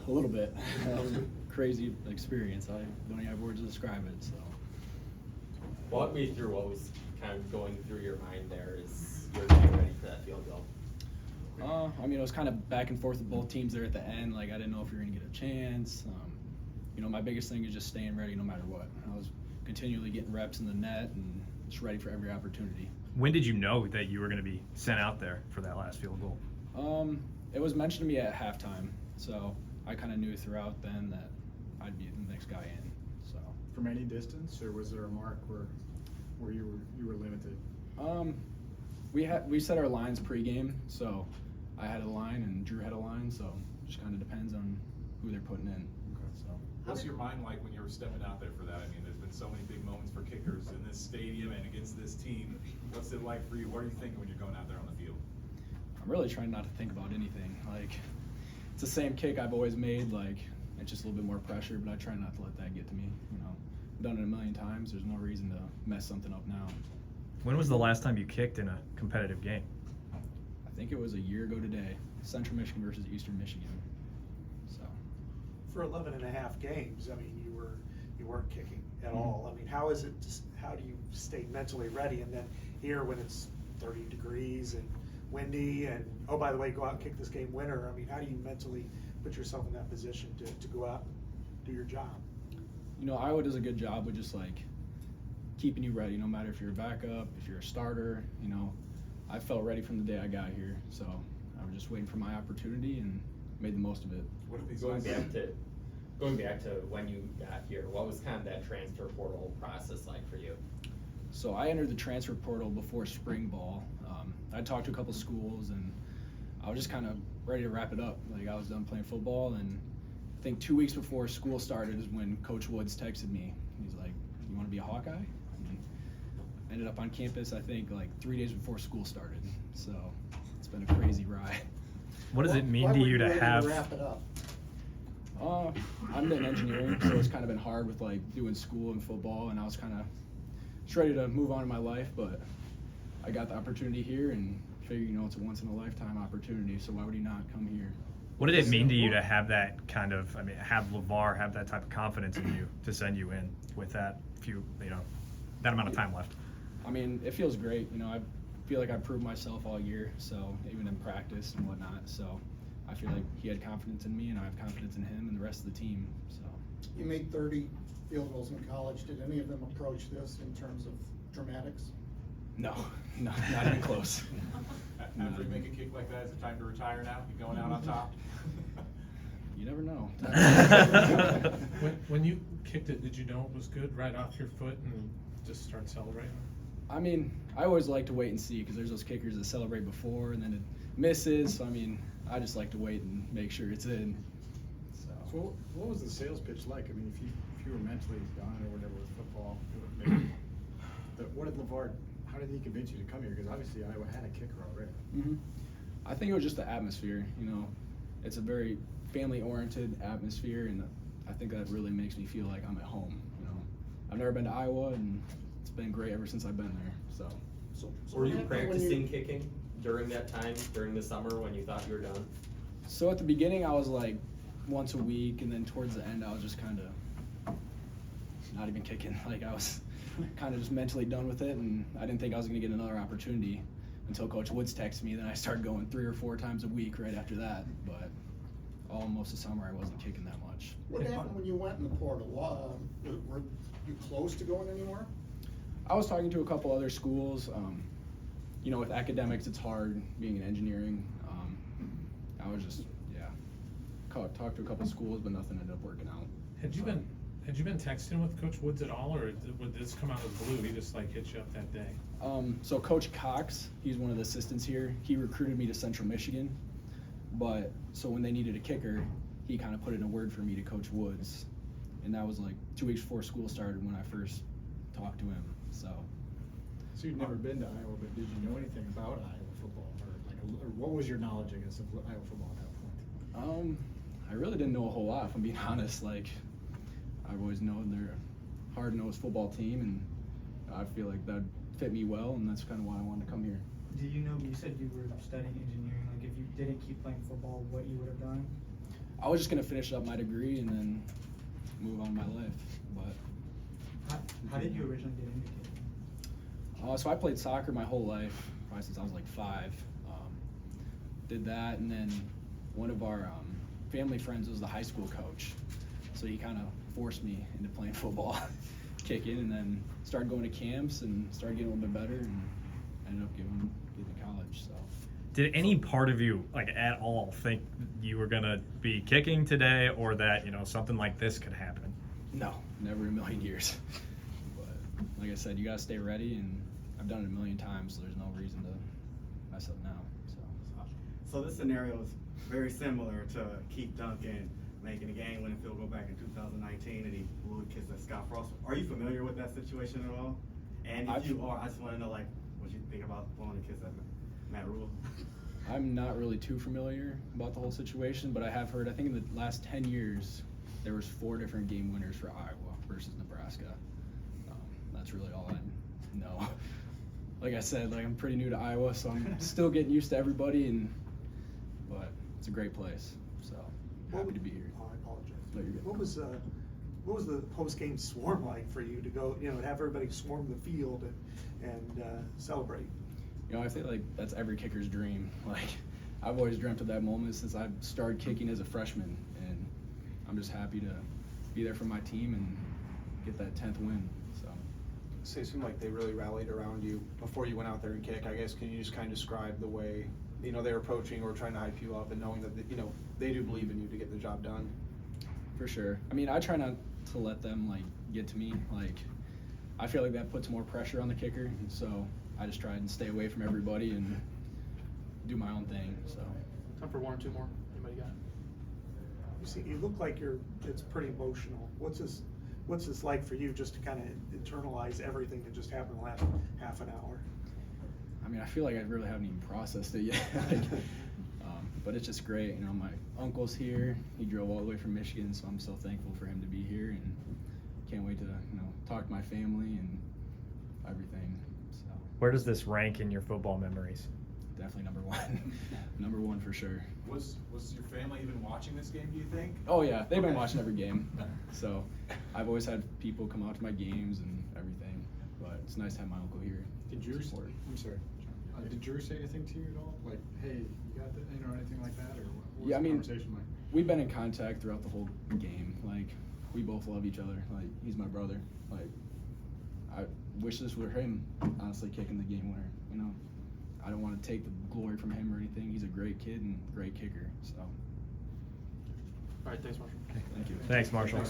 A little bit. That was a crazy experience. I don't even have words to describe it. So. Walk me through what was kind of going through your mind there as you were getting ready for that field goal. I mean, it was kind of back and forth with both teams there at the end. Like, I didn't know if we were going to get a chance. My biggest thing is just staying ready no matter what. I was continually getting reps in the net and just ready for every opportunity. When did you know that you were going to be sent out there for that last field goal? It was mentioned to me at halftime, so I kind of knew throughout then that I'd be the next guy in. So. From any distance, or was there a mark where you were limited? We set our lines pregame, so I had a line and Drew had a line, so it just kind of depends on who they're putting in. Okay. So. What's your mind like when you were stepping out there for that? I mean, there's been so many big moments for kickers in this stadium and against this team. What's it like for you? What are you thinking when you're going out there on the field? I'm really trying not to think about anything. Like, it's the same kick I've always made. Like, it's just a little bit more pressure, but I try not to let that get to me. I've done it a million times. There's no reason to mess something up now. When was the last time you kicked in a competitive game? I think it was a year ago today. Central Michigan versus Eastern Michigan. So. For 11 and a half games, I mean, you weren't kicking at all. I mean, how do you stay mentally ready? And then here, when it's 30 degrees and windy, and oh, by the way, go out and kick this game winner. I mean, how do you mentally put yourself in that position to go out and do your job? Iowa does a good job with just like keeping you ready, no matter if you're a backup, if you're a starter. I felt ready from the day I got here, so I was just waiting for my opportunity and made the most of it. What if these Going back to when you got here, what was kind of that transfer portal process like for you? So I entered the transfer portal before spring ball. I talked to a couple schools, and I was just kind of ready to wrap it up. Like, I was done playing football, and I think 2 weeks before school started is when Coach Woods texted me. He's like, "You want to be a Hawkeye?" And I ended up on campus, I think, like 3 days before school started. So it's been a crazy ride. What does it mean to you to have? Wrap it up. I'm in engineering, so it's kind of been hard with like doing school and football, and I was kind of just ready to move on in my life, but I got the opportunity here and figured, it's a once in a lifetime opportunity, so why would you not come here? What did it mean to you to have that kind of, have LeVar have that type of confidence in you to send you in with that that amount of time left? I mean, it feels great. I feel like I proved myself all year, so even in practice and whatnot, so I feel like he had confidence in me, and I have confidence in him and the rest of the team. So. You made 30 field goals in college. Did any of them approach this in terms of dramatics? No, not even close. After you make a kick like that, is it time to retire now? You going out on top? You never know. When you kicked it, did you know it was good right off your foot and just start celebrating? I mean, I always like to wait and see, because there's those kickers that celebrate before and then it misses. So, I mean, I just like to wait and make sure it's in. So what was the sales pitch like? I mean, if you were mentally done or whatever with football, maybe, what did LeVar? How did he convince you to come here? Because obviously Iowa had a kicker already. I think it was just the atmosphere. It's a very family-oriented atmosphere, and I think that really makes me feel like I'm at home. I've never been to Iowa, and it's been great ever since I've been there. So Were you practicing kicking during that time, during the summer when you thought you were done? So at the beginning, I was like once a week, and then towards the end, I was just kind of not even kicking. Like, I was kind of just mentally done with it, and I didn't think I was going to get another opportunity until Coach Woods texted me. Then I started going 3 or 4 times a week right after that. But almost the summer, I wasn't kicking that much. What happened when you went in the portal? Were you close to going anywhere? I was talking to a couple other schools. With academics, it's hard being in engineering. I was just, talked to a couple schools, but nothing ended up working out. Had you been texting with Coach Woods at all, or would this come out of the blue? He just hit you up that day? So Coach Cox, he's one of the assistants here. He recruited me to Central Michigan, but so when they needed a kicker, he kind of put in a word for me to Coach Woods, and that was like 2 weeks before school started when I first talked to him. So you'd never been to Iowa, but did you know anything about Iowa football, or what was your knowledge, I guess, of Iowa football at that point? I really didn't know a whole lot, if I'm being honest. Like, I've always known they're a hard-nosed football team, and I feel like that fit me well, and that's kind of why I wanted to come here. Do you know, you said you were studying engineering, like if you didn't keep playing football, what you would have done? I was just gonna finish up my degree and then move on with my life. But How did you originally get into kicking? so I played soccer my whole life, probably since I was like 5. Did that, and then one of our family friends was the high school coach, so he kind of forced me into playing football, kicking, and then started going to camps and started getting a little bit better, and ended up getting to college. So. Did any part of you, like at all, think you were gonna be kicking today, or that something like this could happen? No, never in a million years. But like I said, you gotta stay ready, and I've done it a million times, so there's no reason to mess up now. So this scenario is very similar to Keith Duncan making a game-winning field goal back in 2019, and he blew a kiss at Scott Frost. Are you familiar with that situation at all? And if you are, I just want to know, like, what you think about blowing a kiss at Matt Rule. I'm not really too familiar about the whole situation, but I have heard, I think in the last 10 years, there was 4 different game winners for Iowa versus Nebraska. That's really all I know. Like I said, I'm pretty new to Iowa, so I'm still getting used to everybody, but it's a great place, so happy to be here. Oh, I apologize. No, you're good. What was the post-game swarm like for you to go, have everybody swarm the field and celebrate? I feel like that's every kicker's dream. I've always dreamt of that moment since I started kicking as a freshman, and I'm just happy to be there for my team and get that 10th win. So it seemed like they really rallied around you before you went out there and kick. I guess, can you just kind of describe the way they're approaching or trying to hype you up, and knowing that they do believe in you to get the job done? For sure. I mean, I try not to let them get to me. I feel like that puts more pressure on the kicker, so I just try and stay away from everybody and do my own thing. So. Time for 1 or 2 more. Anybody got it? You look like it's pretty emotional. What's this like for you, just to kind of internalize everything that just happened the last half an hour? I mean, I feel like I really haven't even processed it yet. But it's just great. My uncle's here. He drove all the way from Michigan, so I'm so thankful for him to be here, and can't wait to talk to my family and everything. So Where does this rank in your football memories? definitely number 1. Number 1 for sure. Was your family even watching this game, do you think? Oh yeah, they've been Okay. watching every game. So I've always had people come out to my games and everything. But it's nice to have my uncle here. Did to yours, support. I'm sorry, did yours say anything to you at all? Like, hey, you got that, anything like that, or what was Yeah, I the mean, conversation like? we've been in contact throughout the whole game. We both love each other. He's my brother. I wish this were him, honestly, kicking the game winner. I don't want to take the glory from him or anything. He's a great kid and great kicker. So All right, thanks, Marshall. thank you. Thanks, Marshall.